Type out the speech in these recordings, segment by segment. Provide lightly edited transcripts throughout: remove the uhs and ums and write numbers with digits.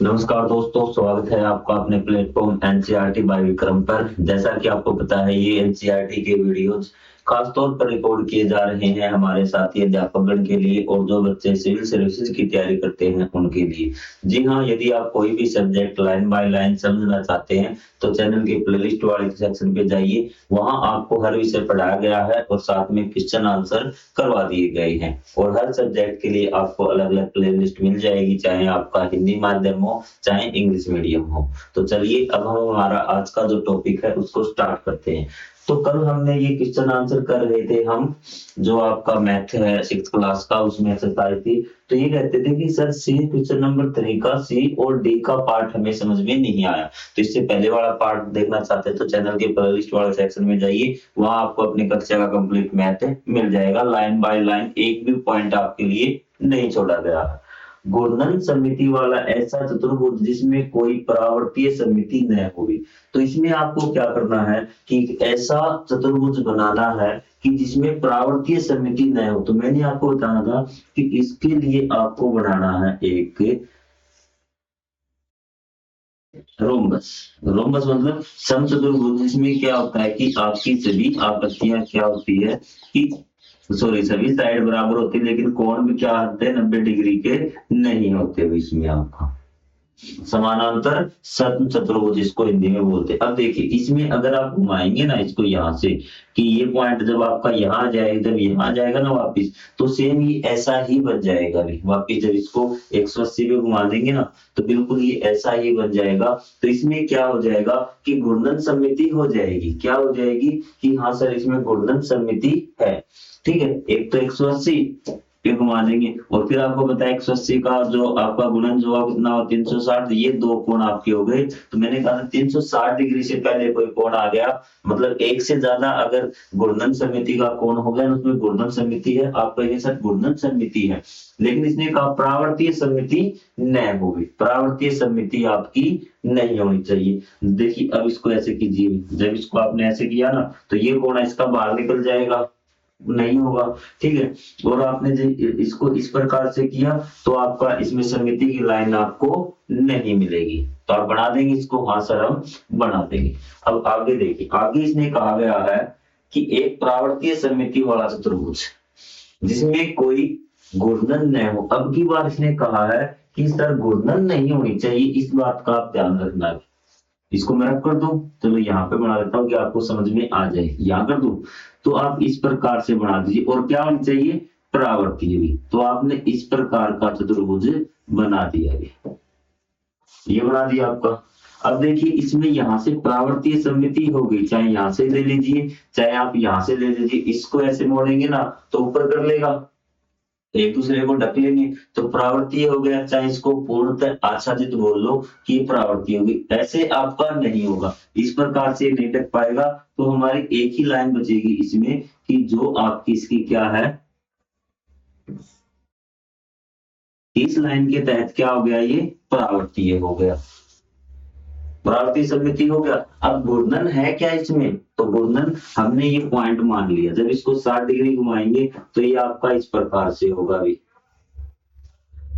नमस्कार दोस्तों, स्वागत है आपका अपने प्लेटफॉर्म एनसीईआरटी बाय विक्रम पर। जैसा कि आपको पता है, ये एनसीईआरटी के वीडियोज खास तौर पर रिकॉर्ड किए जा रहे हैं हमारे साथी अध्यापकगण के लिए और जो बच्चे सिविल सर्विसेज की तैयारी करते हैं उनके लिए। जी हाँ, यदि आप कोई भी सब्जेक्ट लाइन बाय लाइन समझना चाहते हैं तो चैनल के प्लेलिस्ट वाले सेक्शन पे जाइए। वहां आपको हर विषय पढ़ाया गया है और साथ में क्वेश्चन आंसर करवा दिए गए हैं और हर सब्जेक्ट के लिए आपको अलग अलग प्लेलिस्ट मिल जाएगी, चाहे आपका हिंदी माध्यम हो चाहे इंग्लिश मीडियम हो। तो चलिए अब हम हमारा आज का जो टॉपिक है उसको स्टार्ट करते हैं। तो कल हमने ये क्वेश्चन आंसर कर रहे थे हम, जो आपका मैथ है 6th क्लास का, उसमें एक्सरसाइज थी। तो ये कहते थे कि सर सी क्वेश्चन नंबर 3 का सी और डी का पार्ट हमें समझ में नहीं आया। तो इससे पहले वाला पार्ट देखना चाहते हैं तो चैनल के प्लेलिस्ट वाले सेक्शन में जाइए, वहां आपको अपनी कक्षा का कंप्लीट मैथ मिल जाएगा। लाइन बाय लाइन एक भी पॉइंट आपके लिए नहीं छोड़ा गया है। घूर्णन समिति वाला ऐसा चतुर्भुज जिसमें कोई परावर्तीय समिति न हो। तो इसमें आपको क्या करना है कि ऐसा चतुर्भुज बनाना है कि जिसमें परावर्तीय समिति न हो। तो मैंने आपको बताया था कि इसके लिए आपको बनाना है एक रोम्बस। रोम्बस मतलब समचतुर्भुज, जिसमें क्या होता है कि आपकी सभी आपत्तियां क्या होती है कि सॉरी, सभी साइड बराबर होती है लेकिन कोण भी क्या होते हैं, 90 डिग्री के नहीं होते हुए इसमें आपका समानांतर सम चतुर्भुज इसको हिंदी में बोलते हैं। अब देखिए इसमें अगर आप घुमाएंगे ना इसको यहाँ से, कि ये पॉइंट जब आपका यहाँ जाएगा, जब यहाँ जाएगा ना वापिस, तो सेम ये ऐसा ही बन जाएगा। वापिस जब इसको 180 पे घुमा देंगे ना तो बिल्कुल ये ऐसा ही बन जाएगा। तो इसमें क्या हो जाएगा कि घूर्णन समिति हो जाएगी। क्या हो जाएगी कि हाँ सर इसमें घूर्णन समिति है। ठीक है, एक तो 180 पे घुमा देंगे और फिर आपको पता है 180 का जो आपका गुणन जो है कितना हो 360, ये दो कोण आपके हो गए। तो मैंने कहा 360 डिग्री से पहले कोई कोण आ गया, मतलब एक से ज्यादा अगर घूर्णन समिति का कोण हो गया उसमें घूर्णन समिति है। आप कहेंगे सर घूर्णन समिति है, लेकिन इसने कहा परावर्तीय समिति न होगी। परावर्तीय समिति आपकी नहीं होनी चाहिए। देखिए अब इसको ऐसे कीजिए, जब इसको आपने ऐसे किया ना तो ये कोण इसका बाहर निकल जाएगा, नहीं होगा। ठीक है, और आपने इसको इस प्रकार से किया तो आपका इसमें समिति की लाइन आपको नहीं मिलेगी। तो आप बना देंगे इसको, हाँ सर हम बना देंगे। अब आगे देखिए, आगे इसने कहा गया है कि एक परावर्तीय समिति वाला चतुर्भुज जिसमें कोई घूर्णन न हो। अब की बार इसने कहा है कि सर घूर्णन नहीं होनी चाहिए, इस बात का आप ध्यान रखना है। इसको मैं रब कर दूं, चलो यहाँ पे बना देता हूँ कि आपको समझ में आ जाए। यहाँ कर दूं तो आप इस प्रकार से बना दीजिए और क्या होनी चाहिए, परावर्तीय भी। तो आपने इस प्रकार का चतुर्भुज बना दिया, ये बना दिया आपका। अब देखिए इसमें यहाँ से परावर्तीय समिति हो गई, चाहे यहाँ से ले लीजिए चाहे आप यहाँ से ले लीजिए। इसको ऐसे मोड़ेंगे ना तो ऊपर कर लेगा, एक दूसरे को ढक लेंगे तो परावर्तीय हो गया। चाहे इसको पूर्णतः आच्छादित बोल लो कि परावर्तीय होगी, ऐसे आपका नहीं होगा, इस प्रकार से नहीं ढक पाएगा। तो हमारी एक ही लाइन बचेगी इसमें कि जो आपकी इसकी क्या है, इस लाइन के तहत क्या हो गया, ये परावर्तीय हो गया, परावर्तीय समिति हो गया। अब घूर्णन है क्या इसमें, तो घूर्णन हमने ये पॉइंट मान लिया। जब इसको 60 डिग्री घुमाएंगे तो ये आपका इस प्रकार से होगा भी,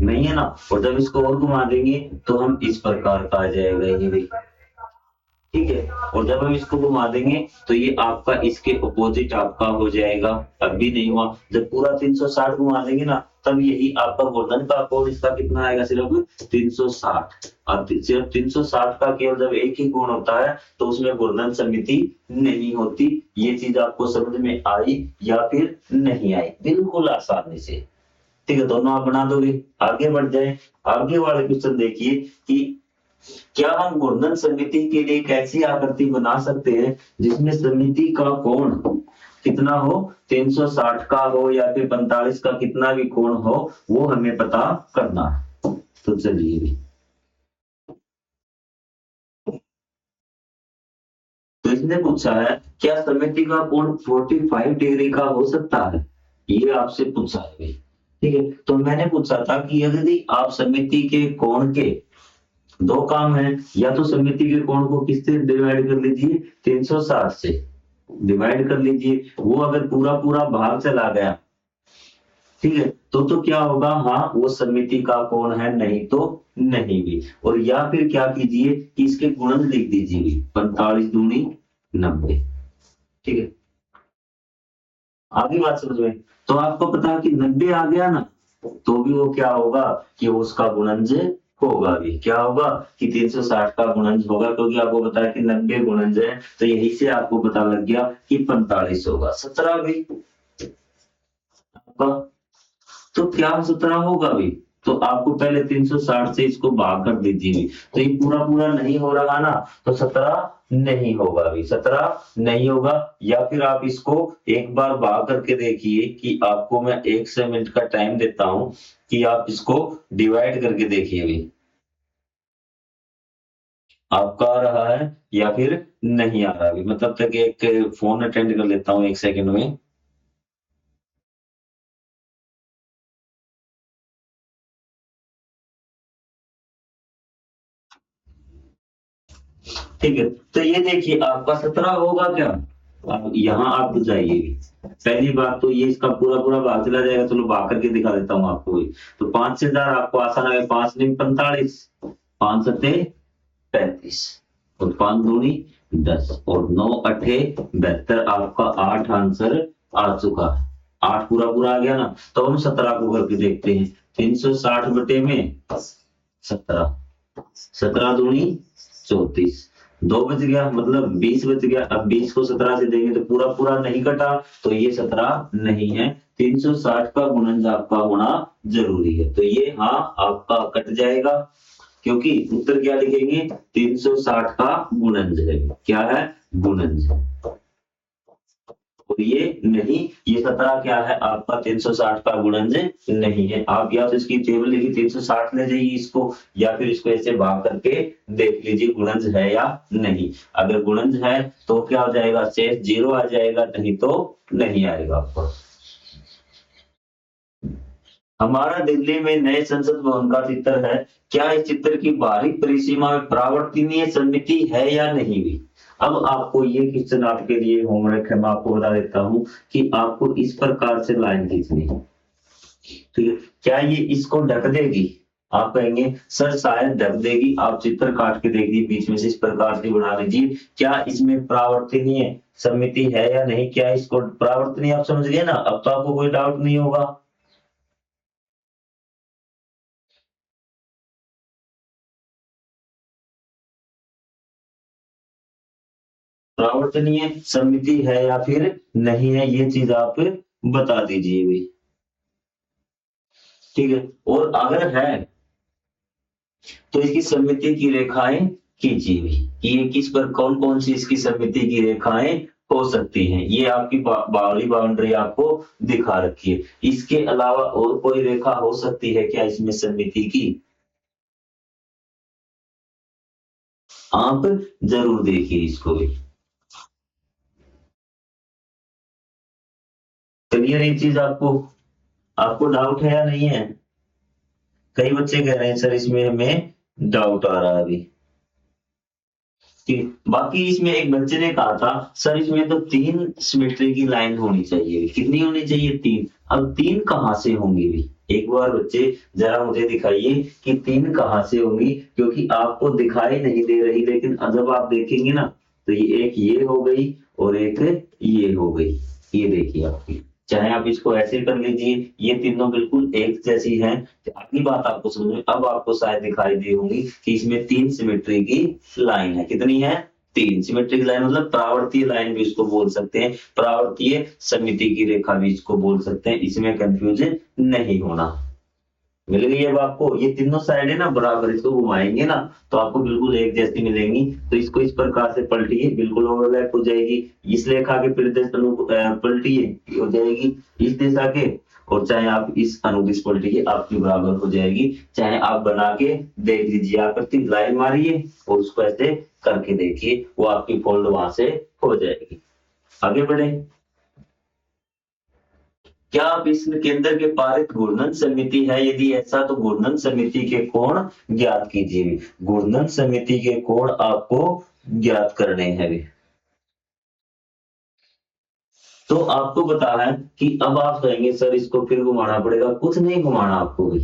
नहीं है ना। और जब इसको और घुमा देंगे तो हम इस प्रकार का आ जाएगा ये भी, ठीक है। और जब हम इसको घुमा देंगे तो ये आपका इसके अपोजिट आपका हो जाएगा। अब भी नहीं हुआ, जब पूरा 360 घुमा देंगे ना तब यही आपका घूर्णन का कोण इसका कितना आएगा, सिर्फ 360। और सिर्फ 360 का केवल जब एक ही कोण होता है तो उसमें घूर्णन समिति नहीं होती। ये चीज आपको समझ में आई या फिर नहीं आई, बिल्कुल आसानी से। ठीक है, दोनों आप बना दोगे। आगे बढ़ जाए, आगे वाले क्वेश्चन देखिए कि क्या हम घूर्णन समिति के लिए एक ऐसी आकृति बना सकते हैं जिसमें समिति का कोण कितना हो, 360 का हो या फिर 45 का, कितना भी कोण हो वो हमें पता करना है। तो चलिए भी, तो इसने पूछा है क्या समिति का कोण 45 डिग्री का हो सकता है, ये आपसे पूछा है भाई। ठीक है, तो मैंने पूछा था कि यदि आप समिति के कोण के दो काम है, या तो समिति के कोण को किससे डिवाइड कर लीजिए, 360 से डिवाइड कर लीजिए। वो अगर पूरा पूरा भाग चला गया ठीक है, तो क्या होगा, हाँ वो सममिति का कोण है, नहीं तो नहीं भी। और या फिर क्या कीजिए कि इसके गुणन लिख दीजिए, 45 दूनी 90। ठीक है, आगे बात समझ में। तो आपको पता है कि 90 आ गया ना, तो भी वो क्या होगा कि उसका गुणनज होगा भी, क्या होगा कि 360 का गुणनज होगा, क्योंकि आपको पता है कि 90 गुणनज है, तो यही से आपको पता लग गया कि 45 होगा। 17 भी आपका, तो क्या 17 होगा भी, तो आपको पहले 360 से इसको भाग कर दीजिए, तो ये पूरा पूरा नहीं हो रहा ना, तो 17 नहीं होगा भी, 17 नहीं होगा। या फिर आप इसको एक बार भाग करके देखिए, कि आपको मैं 1 मिनट का टाइम देता हूं कि आप इसको डिवाइड करके देखिए भी, आपका आ रहा है या फिर नहीं आ रहा भी। मतलब तक एक फोन अटेंड कर लेता हूँ 1 सेकंड में। ठीक है, तो ये देखिए आपका 17 होगा क्या, अब यहाँ आप जाइए। पहली बात तो ये इसका पूरा पूरा भाग चला जाएगा, चलो भाग करके दिखा देता हूँ आपको। तो 5 से 4 आपको आसान है, 5 नहीं 45, 5 सत्ते 35, और 5 दूनी 10, और 9 अठे 72, आपका 8 आंसर आ चुका है। 8 पूरा पूरा आ गया ना, तो हम 17 को करके देखते हैं। 360 बटे में 17, 17 दूनी 34, 2 बच गया, मतलब 20 बच गया। अब 20 को 17 से देंगे तो पूरा पूरा नहीं कटा, तो ये 17 नहीं है। 360 का गुणनज आपका होना जरूरी है, तो ये हाँ आपका कट जाएगा, क्योंकि उत्तर क्या लिखेंगे, 360 का गुणनज है, क्या है गुणनज। और ये नहीं, ये 17 क्या है आपका 360 का गुणनज नहीं है। आप या तो इसकी टेबल लिखी 360 ले जाइए इसको, या फिर इसको ऐसे भाग करके देख लीजिए गुणनज है या नहीं। अगर गुणनज है तो क्या हो जाएगा, शेष 0 आ जाएगा, नहीं तो नहीं आएगा आपको। हमारा दिल्ली में नए संसद भवन का चित्र है, क्या इस चित्र की बाहरी परिसीमा में परावर्तनीय समिति है या नहीं भी। अब आपको ये क्वेश्चन आपके लिए होमवर्क है, मैं आपको बता देता हूं कि आपको इस प्रकार से लाइन खींचनी है। ठीक है, क्या ये इसको ढक देगी, आप कहेंगे सर शायद ढक देगी, आप चित्र काट के देखिए, बीच में से इस प्रकार से बना लीजिए, क्या इसमें परावर्तनीय समिति है या नहीं, क्या इसको परावर्तनीय, आप समझ गए ना, अब तो आपको कोई डाउट नहीं होगा। परावर्तनीय समिति है या फिर नहीं है, ये चीज आप बता दीजिए भी। ठीक है, और अगर है तो इसकी समिति की रेखाएं खींचिए भी, कि ये किस पर कौन कौन सी इसकी समिति की रेखाएं हो सकती हैं, ये आपकी बाहरी बाउंड्री आपको दिखा रखी है। इसके अलावा और कोई रेखा हो सकती है क्या इसमें समिति की, आप जरूर देखिए इसको भी। क्लियर ये चीज आपको, आपको डाउट है या नहीं है। कई बच्चे कह रहे हैं सर इसमें हमें डाउट आ रहा है अभी। बाकी इसमें एक बच्चे ने कहा था सर इसमें तो 3 सिमेट्री की लाइन होनी चाहिए, कितनी होनी चाहिए, 3। अब 3 कहां से होंगी भी, एक बार बच्चे जरा मुझे दिखाइए कि 3 कहां से होंगी, क्योंकि आपको दिखाई नहीं दे रही, लेकिन जब आप देखेंगे ना, तो ये एक ये हो गई और एक ये हो गई, ये देखिए आपकी, चाहे आप इसको ऐसे कर लीजिए, ये तीनों बिल्कुल एक जैसी हैं। अगली बात आपको समझ में अब आपको शायद दिखाई दी होंगी कि इसमें 3 सिमेट्री की लाइन है, कितनी है, 3 सिमेट्रिक लाइन, मतलब परावर्तीय लाइन भी इसको बोल सकते हैं, परावर्तीय समिति की रेखा भी इसको बोल सकते हैं, इसमें कंफ्यूजन नहीं होना। मिल गई अब आपको, ये तीनों साइड है ना बराबर, इसको घुमाएंगे ना तो आपको बिल्कुल एक जैसी मिलेंगी, तो इसको इस प्रकार से पलटिए, बिल्कुल ओवरलैप हो जाएगी। इस रेखा के प्रदेश पलटिए हो जाएगी इस दिशा के, और चाहे आप इस अनुदिश पलटिए आपकी बराबर हो जाएगी। चाहे आप बना के देख लीजिए, आकृति लाइन मारिए और उसको ऐसे करके देखिए, वो आपकी फोल्ड वहां से हो जाएगी। आगे बढ़े, क्या आप इसमें केंद्र के पारित घूर्णन समिति है, यदि ऐसा तो घूर्णन समिति के कोण ज्ञात कीजिए। घूर्णन समिति के कोण आपको ज्ञात करने हैं भी। तो आपको पता है कि अब आप कहेंगे सर इसको फिर घुमाना पड़ेगा, कुछ नहीं घुमाना आपको भी,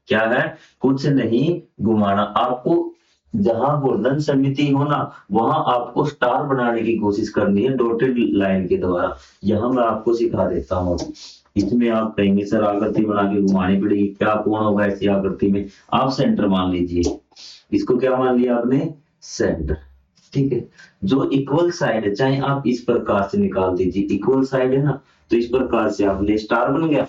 क्या है, कुछ नहीं घुमाना आपको। जहां गुणन समिति हो ना, वहां आपको स्टार बनाने की कोशिश करनी है डॉटेड लाइन के द्वारा। यहां मैं आपको सिखा देता हूँ। इसमें आप कहेंगे सर आकृति बना के घुमानी पड़ेगी, क्या कोण होगा ऐसी आकृति में? आप सेंटर मान लीजिए, इसको क्या मान लिया आपने? सेंटर। ठीक है, जो इक्वल साइड है, चाहे आप इस प्रकार से निकाल दीजिए, इक्वल साइड है ना, तो इस प्रकार से आपने स्टार बन गया,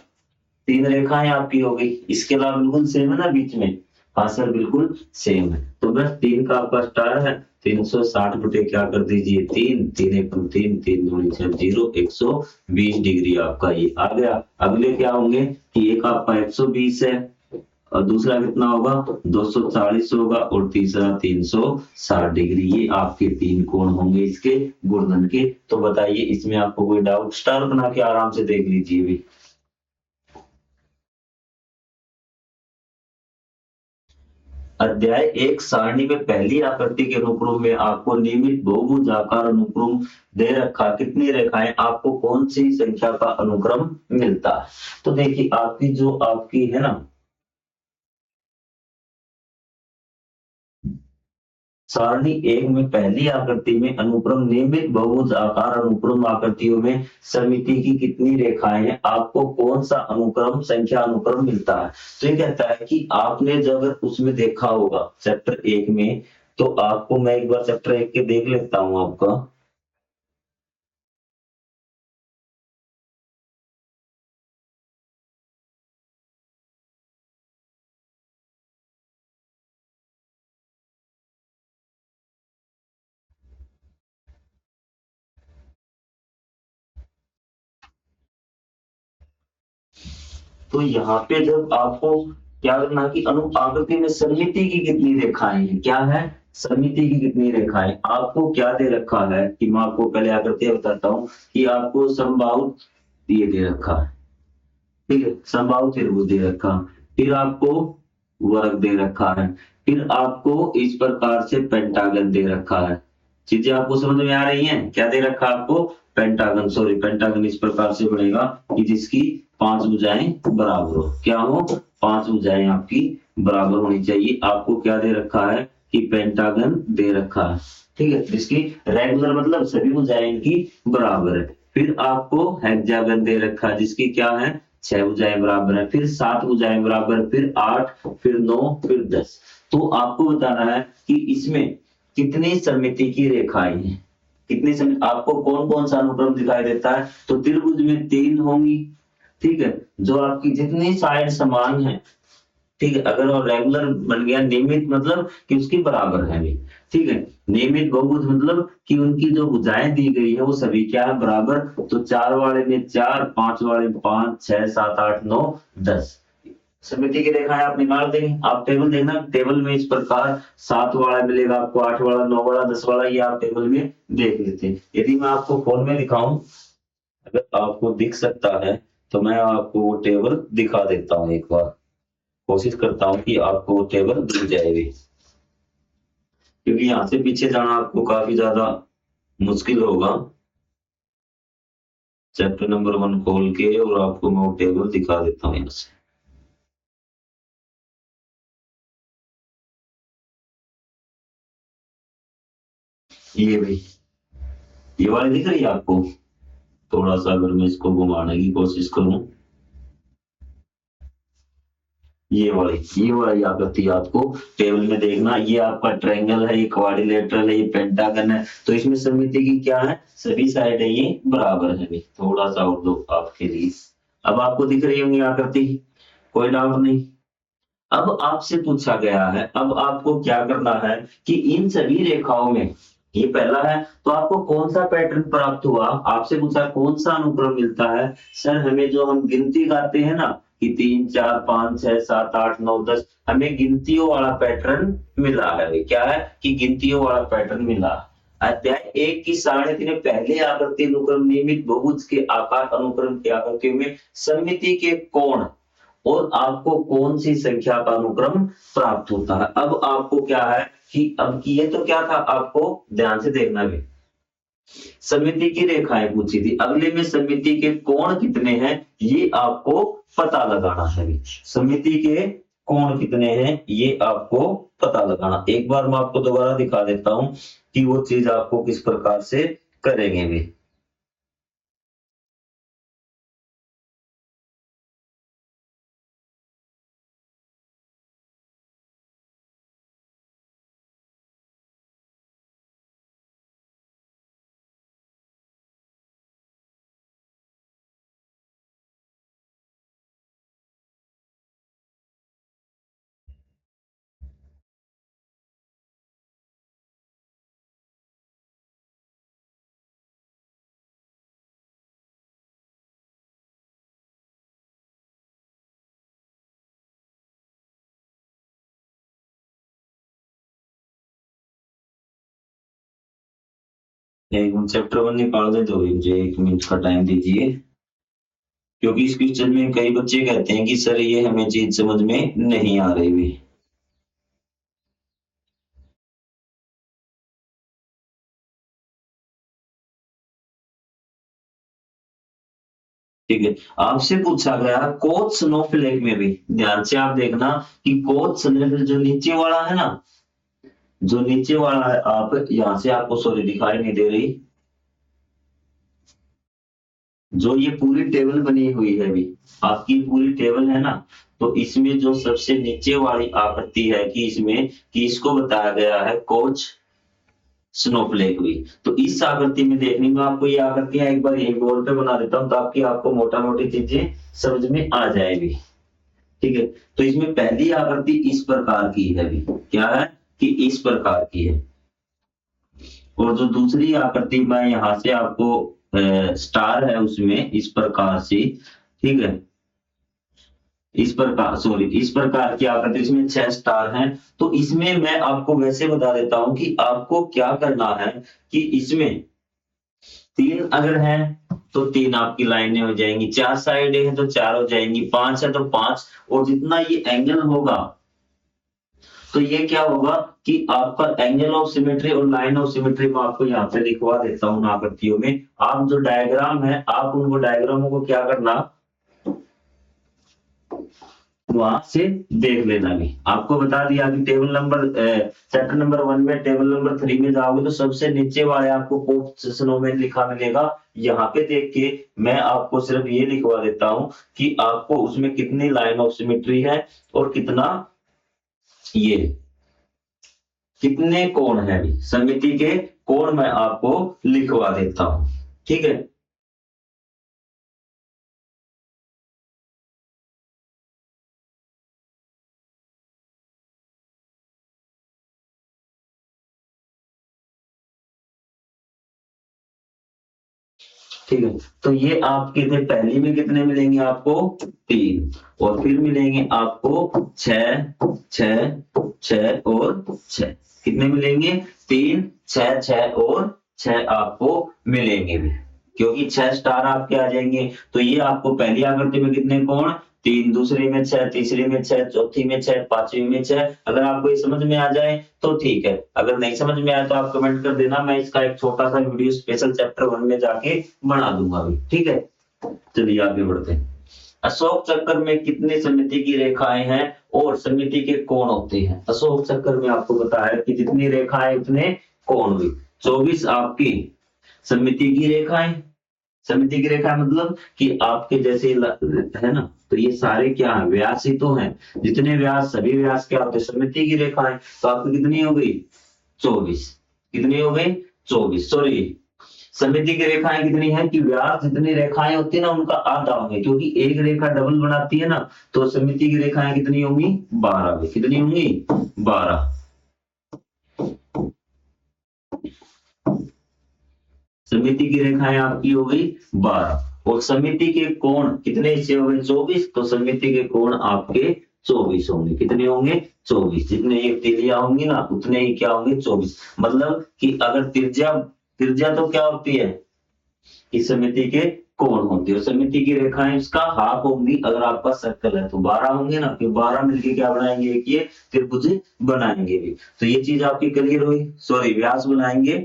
3 रेखाएं आपकी हो गई। इसके अलावा बिल्कुल सेम है ना बीच में? हाँ सर बिल्कुल सेम है। तो बस 3 का आपका स्टार है, 360 बटे क्या कर दीजिए 3, 3 1 3, 3 2 6 0, 120 डिग्री आपका ये आ गया। अगले क्या होंगे कि एक आपका 120 है और दूसरा कितना होगा 240 होगा और तीसरा 360 डिग्री। ये आपके 3 कोण होंगे इसके गुणन के। तो बताइए इसमें आपको कोई डाउट? स्टार बना के आराम से देख लीजिए भी। अध्याय 1 सारणी में पहली आकृति के अनुक्रम में आपको नियमित बहुभुजाकार अनुक्रम दे रखा, कितनी रेखाएं, आपको कौन सी संख्या का अनुक्रम मिलता है? तो देखिए आपकी जो आपकी है ना सारणी 1 में पहली आकृति में अनुक्रम नियमित बहुभुज आकार अनुक्रम आकृतियों में समिति की कितनी रेखाएं हैं, आपको कौन सा अनुक्रम संख्या अनुक्रम मिलता है? तो ये कहता है कि आपने जब उसमें देखा होगा चैप्टर 1 में, तो आपको मैं एक बार चैप्टर 1 के देख लेता हूं आपका। तो यहाँ पे जब आपको क्या करना कि आकृति में समिति की कितनी रेखाएं हैं, क्या है, समिति की कितनी रेखाएं, आपको क्या दे रखा है कि मैं आपको पहले आकृति बताता हूँ कि आपको समबाहु ये दे रखा है, ठीक है, समबाहु त्रिभुज दे रखा, फिर आपको वर्ग दे रखा है, फिर आपको इस प्रकार से पेंटागन दे रखा है। चीजें आपको समझ में आ रही हैं? क्या दे रखा है आपको? पेंटागन, सॉरी पेंटागन इस प्रकार से बनेगा कि जिसकी 5 भुजाएं बराबर हो, क्या हो, 5 भुजाएं आपकी बराबर होनी चाहिए। आपको क्या दे रखा है कि पेंटागन दे रखा है, ठीक है, जिसकी रेगुलर मतलब सभी भुजाएं इनकी बराबर है। फिर आपको हेक्सागन दे रखा है जिसकी क्या है 6 भुजाएं बराबर है, फिर 7 भुजाएं बराबर, फिर 8, फिर 9, फिर 10। तो आपको बताना है कि इसमें कितनी समिति की रेखाएं हैं, कितनी समिति, आपको कौन कौन सा अनुक्रम दिखाई देता है? तो त्रिभुज में 3 होंगी, ठीक है, जो आपकी जितनी साइड समान है, ठीक है, अगर वो रेगुलर बन गया, नियमित मतलब कि उसकी बराबर है भी, ठीक है, नियमित बहुभुज मतलब कि उनकी जो भुजाएं दी गई है वो सभी क्या है बराबर। तो 4 वाले में 4, 5 वाले में 5, 6, 7, 8, 9, 10 समिति की रेखाएं आप निकाल देंगे। आप टेबल देखना, टेबल में इस प्रकार 7 वाला मिलेगा आपको, 8 वाला, 9 वाला, 10 वाला, ये आप टेबल में देख लेते हैं। यदि मैं आपको फोन में दिखाऊं, अगर आपको दिख सकता है तो मैं आपको वो टेबल दिखा देता हूँ एक बार, कोशिश करता हूँ कि आपको वो टेबल दिख जाएगी, क्योंकि यहाँ से पीछे जाना आपको काफी ज्यादा मुश्किल होगा। चैप्टर नंबर 1 खोल के और आपको मैं वो टेबल दिखा देता हूँ यहाँ से। ये भाई, ये वाली दिख रही है आपको? थोड़ा सा अगर मैं इसको घुमाने की कोशिश करूं, ये वाली आकृति आपको टेबल में देखना, ये आपका ट्रायंगल है, ये क्वाड्रिलेटरल है, ये पेंटागन है। तो इसमें समिति की क्या है, सभी साइड है ये बराबर है। थोड़ा सा और दो आपके लिए, अब आपको दिख रही होंगी आकृति, कोई डाउट नहीं। अब आपसे पूछा गया है, अब आपको क्या करना है कि इन सभी रेखाओं में, ये पहला है, तो आपको कौन सा पैटर्न प्राप्त हुआ, आपसे पूछा कौन सा अनुक्रम मिलता है। सर हमें जो हम गिनती गाते हैं ना कि 3 4 5 6 7 8 9 10, हमें गिनतियों वाला पैटर्न मिला है। क्या है कि गिनतियों वाला पैटर्न मिला। अध्याय 1 की सारणी में पहले आकृति अनुक्रम नियमित बहुभुज के आकार अनुक्रम की आकृतियों में सममिति के कोण और आपको कौन सी संख्या का अनुक्रम प्राप्त होता है। अब आपको क्या है कि अब ये तो क्या था, आपको ध्यान से देखना भी, समिति की रेखाएं पूछी थी, अगले में समिति के कोण कितने हैं ये आपको पता लगाना है। समिति के कोण कितने हैं ये आपको पता लगाना। एक बार मैं आपको दोबारा दिखा देता हूं कि वो चीज आपको किस प्रकार से करेंगे भी। एक मिनट चैप्टर 1 निकाल दे तो मुझे 1 मिनट का टाइम दीजिए, क्योंकि इस क्वेश्चन में कई बच्चे कहते हैं कि सर ये हमें चीज समझ में नहीं आ रही भी। ठीक है, आपसे पूछा गया कोच स्नोफ्लेक में भी ध्यान से आप देखना कि कोच स्नोफ्लेक जो नीचे वाला है ना, जो नीचे वाला है, आप यहां से आपको सॉरी दिखाई नहीं दे रही, जो ये पूरी टेबल बनी हुई है भी, आपकी पूरी टेबल है ना, तो इसमें जो सबसे नीचे वाली आकृति है कि इसमें कि इसको बताया गया है कोच स्नोफ्लेक भी। तो इस आकृति में देखने में आपको ये आकृतियां एक बार यही बोर्ड पे बना देता हूं ताकि आपको मोटा मोटी चीजें समझ में आ जाएगी। ठीक है, तो इसमें पहली आकृति इस प्रकार की है भी, क्या है कि इस प्रकार की है, और जो दूसरी आकृति मैं यहां से आपको स्टार है उसमें इस प्रकार से, ठीक है, इस प्रकार की आकृति, इसमें 6 स्टार हैं। तो इसमें मैं आपको वैसे बता देता हूं कि आपको क्या करना है कि इसमें 3 अगर हैं तो 3 आपकी लाइनें हो जाएंगी, 4 साइडें हैं तो 4 हो जाएंगी, 5 है तो 5, और जितना ये एंगल होगा तो ये क्या होगा कि आपका एंगल ऑफ सिमेट्री और लाइन ऑफ सिमेट्री मैं आपको यहाँ पे लिखवा देता हूँ आकृतियों में। आप जो डायग्राम है आप उनको डायग्रामों को क्या करना वहां से देख लेना भी। आपको बता दिया कि टेबल नंबर चैप्टर नंबर 1 में टेबल नंबर 3 में जाओगे तो सबसे नीचे वाले आपको कोच स्नोमैन लिखा मिलेगा। यहाँ पे देख के मैं आपको सिर्फ ये लिखवा देता हूँ कि आपको उसमें कितनी लाइन ऑफ सिमेट्री है और कितना ये कितने कोण है भी, समिति के कोण मैं आपको लिखवा देता हूं। ठीक है, ठीक है, तो ये आपके थे पहली में कितने मिलेंगे आपको 3, और फिर मिलेंगे आपको 6 6 6 और 6, कितने मिलेंगे 3 6 6 और 6 आपको मिलेंगे भी, क्योंकि 6 स्टार आपके आ जाएंगे। तो ये आपको पहली आकृति में कितने कोण 3, दूसरी में 6, तीसरी में 6, चौथी में 6, पांचवी में 6। अगर आपको ये समझ में आ जाए तो ठीक है, अगर नहीं समझ में आए तो आप कमेंट कर देना, मैं इसका एक छोटा सा वीडियो स्पेशल चैप्टर 1 में जाके बना दूंगा भी। ठीक है, चलिए आगे बढ़ते हैं। अशोक चक्र में कितनी समिति की रेखाएं हैं और समिति के कोण होते हैं। अशोक चक्र में आपको पता है कि जितनी रेखाएं उतने कोण हुई, 24 आपकी समिति की रेखाएं। समिति की रेखा मतलब कि आपके जैसे है ना, तो ये सारे क्या है व्यास ही तो हैं, जितने व्यास सभी व्यास क्या होते हैं समिति की रेखाएं। तो आपकी कितनी हो गई 24, कितनी हो गई 24, सॉरी समिति की रेखाएं कितनी है कि व्यास जितनी रेखाएं होती है ना उनका आधा होंगे, क्योंकि एक रेखा डबल बनाती है ना, तो समिति की रेखाएं कितनी होंगी 12, कितनी होंगी 12। समिति की रेखाएं आपकी हो गई 12, और समिति के कोण कितने हिस्से हो गए 24, तो समिति के कोण आपके 24 होंगे, कितने होंगे 24, जितने ये तिर्या होंगी ना उतने ही क्या होंगे 24। मतलब कि अगर त्रिज्या त्रिज्या तो क्या होती है इस समिति के कोण होते हैं, और समिति की रेखाएं इसका हाफ होंगी। अगर आपका सर्कल है तो 12 होंगे ना, कि 12 मिलके क्या बनाएंगे एक ये त्रिभुज बनाएंगे भी। तो ये चीज आपकी क्लियर हुई, सॉरी व्यास बनाएंगे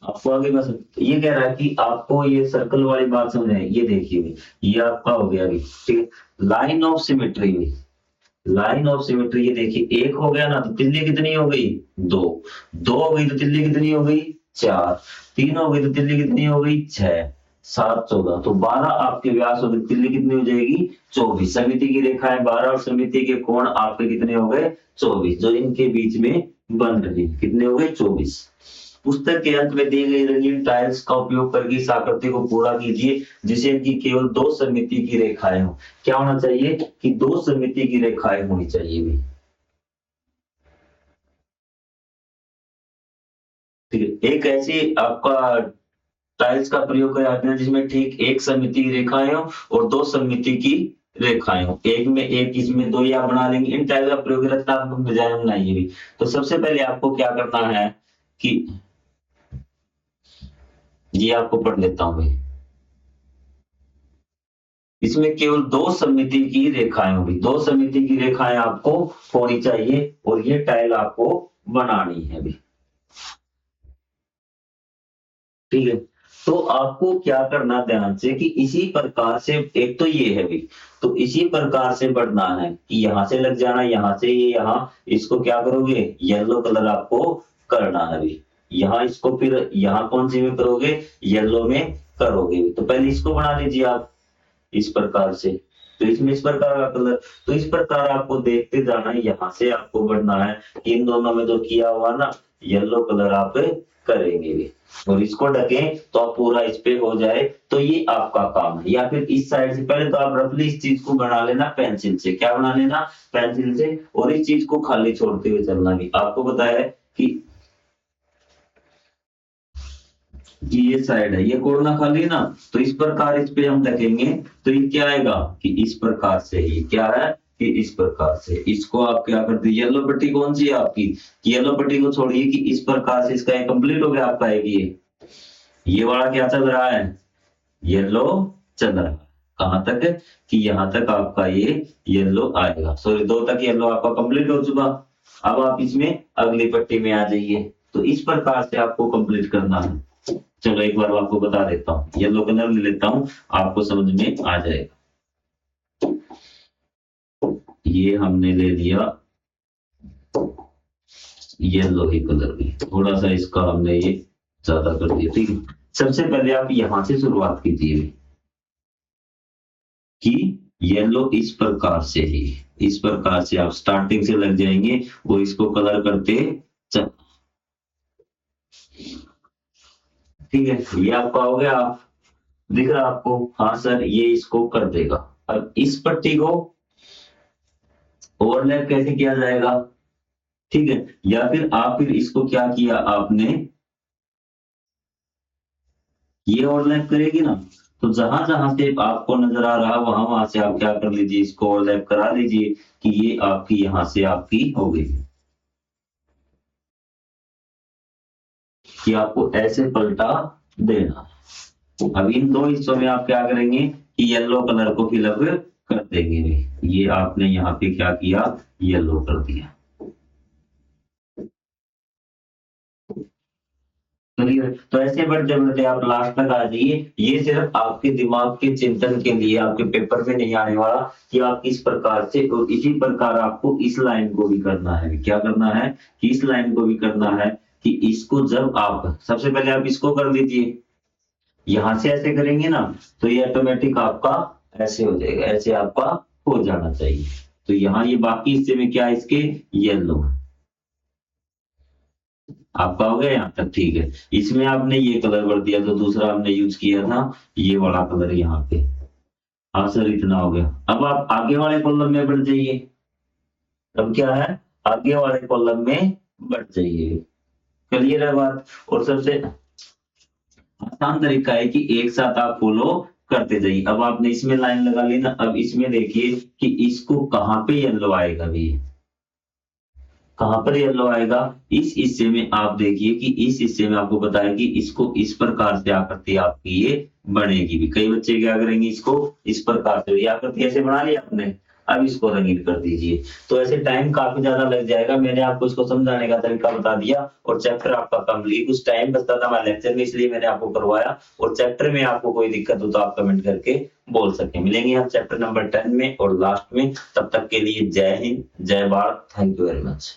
आपको आगे बस ये कह रहा है कि आपको ये सर्कल वाली बात समझ है, ये देखिए ये आपका हो गया अभी, ठीक है। लाइन ऑफ सिमेट्री में, लाइन ऑफ सिमेट्री ये देखिए, एक हो गया ना तो तिल्ली कितनी हो गई, दो, दो हो गई तो तिल्ली कितनी हो गई, चार, तीन हो गई तो तिल्ली कितनी हो गई, छह, सात, 14, तो 12 आपके व्यास होगी, तिल्ली कितनी हो जाएगी, 24। समिति की रेखाएं 12 और समिति के कोण आपके कितने हो गए, 24, जो इनके बीच में बन रही कितने हो गए, 24। पुस्तक के अंत में दी गई रंगीन टाइल्स का उपयोग करके इस आकृति को पूरा कीजिए जिसे इनकी केवल दो समिति की रेखाएं हो। क्या होना चाहिए कि दो समिति की रेखाएं होनी चाहिए भी, ठीक है। एक ऐसी आपका टाइल्स का प्रयोग किया जाता है जिसमें ठीक एक समिति की रेखाएं हो और दो समिति की रेखाएं हो, एक में एक, इसमें दो, या बना लेंगे। इन टाइल का प्रयोग रचनात्मक डिजाइन बनाइए भी। तो सबसे पहले आपको क्या करना है कि ये आपको पढ़ लेता हूं भाई, इसमें केवल दो समिति की रेखाएं होगी, दो समिति की रेखाएं आपको होनी चाहिए और ये टाइल आपको बनानी है भी, ठीक है। तो आपको क्या करना ध्यान से कि इसी प्रकार से, एक तो ये है भी, तो इसी प्रकार से बढ़ना है कि यहां से लग जाना, यहां से ये, यहां इसको क्या करोगे, येलो कलर आपको करना है भी, यहां इसको फिर यहां कौन सी में करोगे, येलो में करोगे भी। तो पहले इसको बना लीजिए आप इस प्रकार से, तो इसमें इस प्रकार का कलर, तो इस प्रकार आपको देखते जाना है, यहाँ से आपको बढ़ना है, इन दोनों में जो किया हुआ ना येलो कलर आप करेंगे भी, और इसको ढकें तो आप पूरा इस पे हो जाए, तो ये आपका काम है। या फिर इस साइड से पहले तो आप रफली इस चीज को बना लेना पेंसिल से, क्या बना लेना, पेंसिल से, और इस चीज को खाली छोड़ते हुए चलना भी। आपको बताया है कि ये साइड है, ये कोना खाली है ना, तो इस प्रकार इस पे हम रखेंगे तो ये क्या आएगा कि इस प्रकार से, ये क्या है कि इस प्रकार से, इसको आप क्या कर दीजिए, येलो पट्टी कौन सी है आपकी, येलो पट्टी को छोड़िए कि इस प्रकार से इसका कंप्लीट हो गया आपका है कि ये वाला क्या चल रहा है, येलो चल रहा है, कहां तक कि यहां तक आपका ये येलो आएगा, सॉरी दो तक येलो आपका कंप्लीट हो चुका। अब आप इसमें अगली पट्टी में आ जाइए, तो इस प्रकार से आपको कंप्लीट करना है। चलो एक बार आपको बता देता हूँ, येलो कलर ले लेता हूँ, आपको समझ में आ जाएगा। ये हमने ले लिया येलो ही कलर भी, थोड़ा सा इसका हमने ये ज्यादा कर दिया, ठीक है। सबसे पहले आप यहां से शुरुआत कीजिए कि येलो इस प्रकार से ही, इस प्रकार से आप स्टार्टिंग से लग जाएंगे वो इसको कलर करते चल, ठीक है। ये आपका हो गया, दिख रहा आपको, हाँ सर ये इसको कर देगा। अब इस पट्टी को ओवरलैप कैसे किया जाएगा, ठीक है, या फिर इसको क्या किया आपने, ये ओवरलैप करेगी ना, तो जहां जहां से आपको नजर आ रहा वहां वहां से आप क्या कर लीजिए, इसको ओवरलैप करा लीजिए कि ये आपकी यहां से आपकी हो गई, कि आपको ऐसे पलटा देना। अब इन दो हिस्सों में आप क्या करेंगे कि येलो कलर को फिलअप कर देंगे, ये आपने यहाँ पे क्या किया, येलो कर दिया, क्लियर। तो ऐसे बढ़ते बढ़ते आप लास्ट तक आ जाइए। ये सिर्फ आपके दिमाग के चिंतन के लिए, आपके पेपर में नहीं आने वाला कि आप इस प्रकार से, और इसी प्रकार आपको इस लाइन को भी करना है, क्या करना है कि इस लाइन को भी करना है कि इसको जब आप सबसे पहले आप इसको कर लीजिए, यहां से ऐसे करेंगे ना तो ये ऑटोमेटिक आपका ऐसे हो जाएगा, ऐसे आपका हो जाना चाहिए। तो यहाँ ये बाकी हिस्से में क्या है इसके, येलो आपका हो गया यहाँ तक, ठीक है। इसमें आपने ये कलर भर दिया, तो दूसरा हमने यूज किया था ये वाला कलर यहाँ पे, हाँ सर इतना हो गया। अब आप आगे वाले कॉलम में बढ़ जाइए, अब क्या है, आगे वाले कॉलम में बढ़ जाइए, क्लियर है बात। और सबसे आसान तरीका है कि एक साथ आप फॉलो करते जाइए। अब आपने इसमें लाइन लगा ली ना, अब इसमें देखिए कि इसको कहाँ पे येलो आएगा भी, कहां पर येलो आएगा, इस हिस्से में आप देखिए कि इस हिस्से में आपको बताया कि इसको इस प्रकार से आकृति आपकी ये बनेगी भी। कई बच्चे क्या करेंगे, इसको इस प्रकार से, ये आकृति ऐसे बना लिया आपने, अब इसको रंगीन कर दीजिए। तो ऐसे टाइम काफी ज्यादा लग जाएगा, मैंने आपको इसको समझाने का तरीका बता दिया और चैप्टर आपका कंप्लीट। कुछ टाइम बचता था हमारे लेक्चर में, इसलिए मैंने आपको करवाया। और चैप्टर में आपको कोई दिक्कत हो तो आप कमेंट करके बोल सके। मिलेंगे हम चैप्टर नंबर 10 में और लास्ट में। तब तक के लिए जय हिंद, जय Bharat, thank you very much.